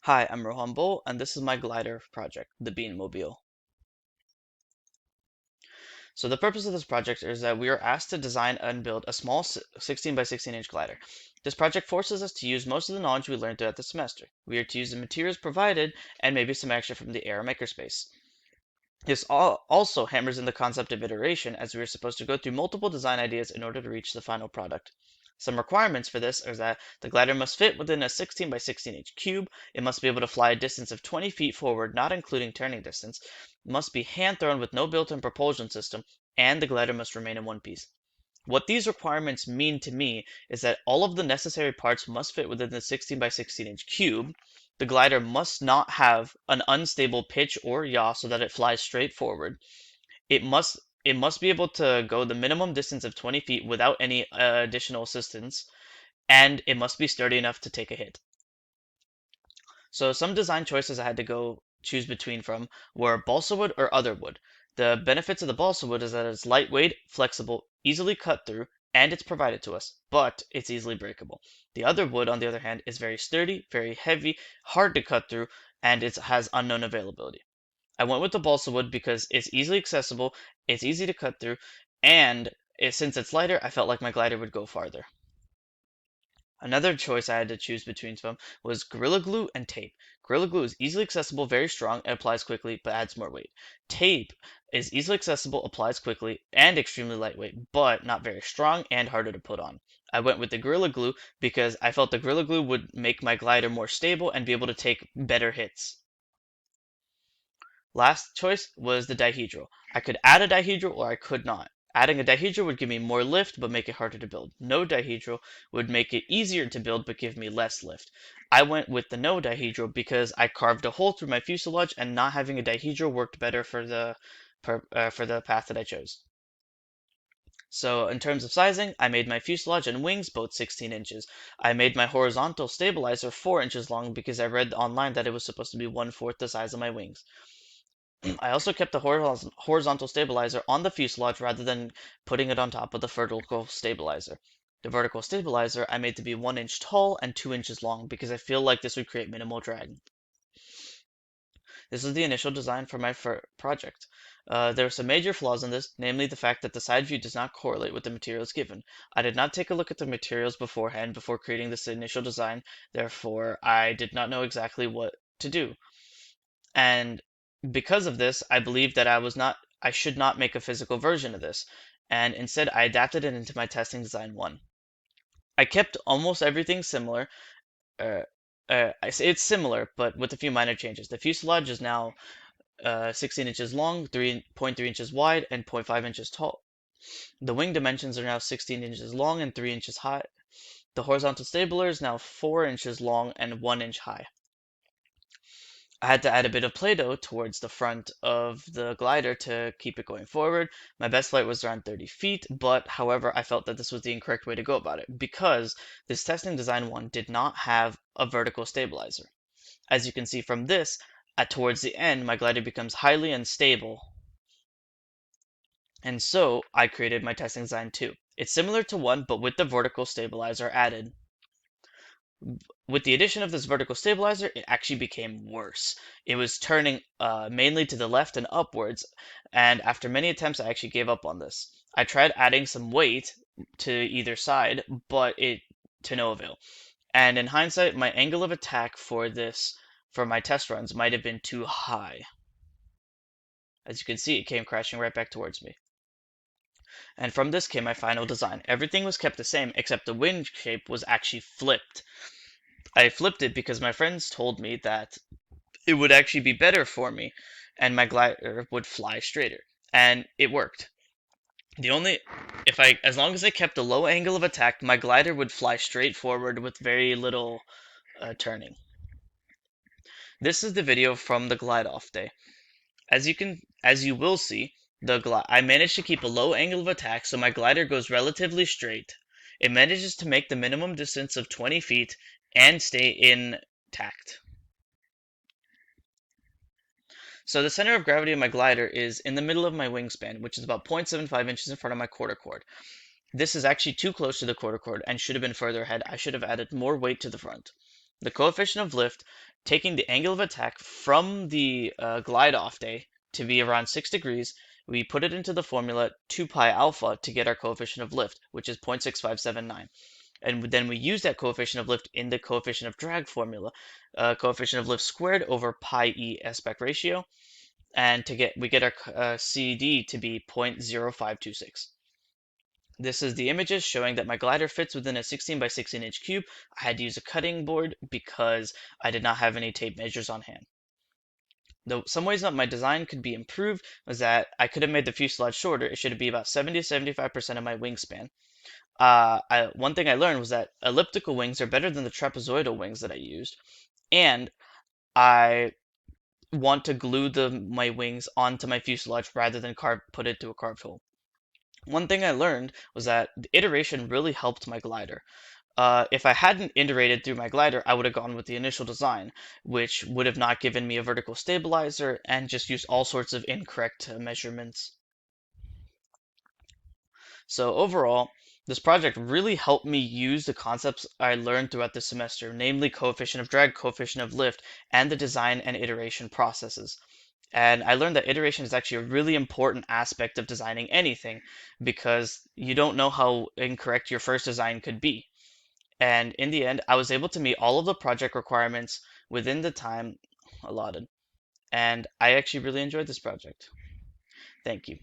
Hi, I'm Rohan Bull, and this is my glider project, the Beanmobile. So the purpose of this project is that we are asked to design and build a small 16 by 16 inch glider. This project forces us to use most of the knowledge we learned throughout the semester. We are to use the materials provided and maybe some extra from the AR Makerspace. This also hammers in the concept of iteration, as we are supposed to go through multiple design ideas in order to reach the final product. Some requirements for this are that the glider must fit within a 16 by 16 inch cube, it must be able to fly a distance of 20 feet forward, not including turning distance, must be hand thrown with no built-in propulsion system, and the glider must remain in one piece. What these requirements mean to me is that all of the necessary parts must fit within the 16 by 16 inch cube. The glider must not have an unstable pitch or yaw so that it flies straight forward. It must it must be able to go the minimum distance of 20 feet without any additional assistance, and it must be sturdy enough to take a hit. So some design choices I had to go choose between from were balsa wood or other wood. The benefits of the balsa wood is that it's lightweight, flexible, easily cut through, and it's provided to us, but it's easily breakable. The other wood, on the other hand, is very sturdy, very heavy, hard to cut through, and it has unknown availability. I went with the balsa wood because it's easily accessible, it's easy to cut through, and since it's lighter, I felt like my glider would go farther. Another choice I had to choose between them was Gorilla Glue and tape. Gorilla Glue is easily accessible, very strong, and applies quickly, but adds more weight. Tape is easily accessible, applies quickly, and extremely lightweight, but not very strong and harder to put on. I went with the Gorilla Glue because I felt the Gorilla Glue would make my glider more stable and be able to take better hits. Last choice was the dihedral. I could add a dihedral or I could not. Adding a dihedral would give me more lift but make it harder to build. No dihedral would make it easier to build but give me less lift. I went with the no dihedral because I carved a hole through my fuselage and not having a dihedral worked better for the path that I chose. So in terms of sizing, I made my fuselage and wings both 16 inches. I made my horizontal stabilizer 4 inches long because I read online that it was supposed to be 1/4 the size of my wings. I also kept the horizontal stabilizer on the fuselage rather than putting it on top of the vertical stabilizer. The vertical stabilizer I made to be 1 inch tall and 2 inches long because I feel like this would create minimal drag. This is the initial design for my project. There are some major flaws in this, namely the fact that the side view does not correlate with the materials given. I did not take a look at the materials beforehand before creating this initial design, therefore I did not know exactly what to do. And because of this, I believe that I should not make a physical version of this, and instead I adapted it into my testing design one. I kept almost everything similar. Uh, it's similar, but with a few minor changes. The fuselage is now 16 inches long, 3.3 inches wide, and 0.5 inches tall. The wing dimensions are now 16 inches long and 3 inches high. The horizontal stabilizer is now 4 inches long and 1 inch high. I had to add a bit of Play-Doh towards the front of the glider to keep it going forward. My best flight was around 30 feet, but however, I felt that this was the incorrect way to go about it because this testing design one did not have a vertical stabilizer. As you can see from this, towards the end, my glider becomes highly unstable, and so I created my testing design 2. It's similar to 1, but with the vertical stabilizer added. With the addition of this vertical stabilizer, it actually became worse. It was turning mainly to the left and upwards, and after many attempts, I actually gave up on this. I tried adding some weight to either side, but it to no avail. And in hindsight, my angle of attack for my test runs might have been too high. As you can see, it came crashing right back towards me. And from this came my final design. Everything was kept the same, except the wing shape was actually flipped. I flipped it because my friends told me that it would actually be better for me and my glider would fly straighter. And it worked. The only if I as long as I kept a low angle of attack, my glider would fly straight forward with very little turning. This is the video from the glide off day. As you will see, I managed to keep a low angle of attack so my glider goes relatively straight. It manages to make the minimum distance of 20 feet and stay intact. So the center of gravity of my glider is in the middle of my wingspan, which is about 0.75 inches in front of my quarter cord. This is actually too close to the quarter cord and should have been further ahead. I should have added more weight to the front. The coefficient of lift taking the angle of attack from the glide off day to be around 6 degrees, we put it into the formula 2 pi alpha to get our coefficient of lift, which is 0.6579. And then we use that coefficient of lift in the coefficient of drag formula, coefficient of lift squared over pi e aspect ratio, and we get our CD to be 0.0526. This is the images showing that my glider fits within a 16 by 16 inch cube. I had to use a cutting board because I did not have any tape measures on hand. Though some ways that my design could be improved was that I could have made the fuselage shorter. It should be about 70 to 75% of my wingspan. One thing I learned was that elliptical wings are better than the trapezoidal wings that I used, and I want to glue my wings onto my fuselage rather than put it to a carved hole. One thing I learned was that the iteration really helped my glider. If I hadn't iterated through my glider, I would have gone with the initial design, which would have not given me a vertical stabilizer and just used all sorts of incorrect measurements. So overall, this project really helped me use the concepts I learned throughout the semester, namely coefficient of drag, coefficient of lift, and the design and iteration processes. And I learned that iteration is actually a really important aspect of designing anything because you don't know how incorrect your first design could be. And in the end, I was able to meet all of the project requirements within the time allotted. And I actually really enjoyed this project. Thank you.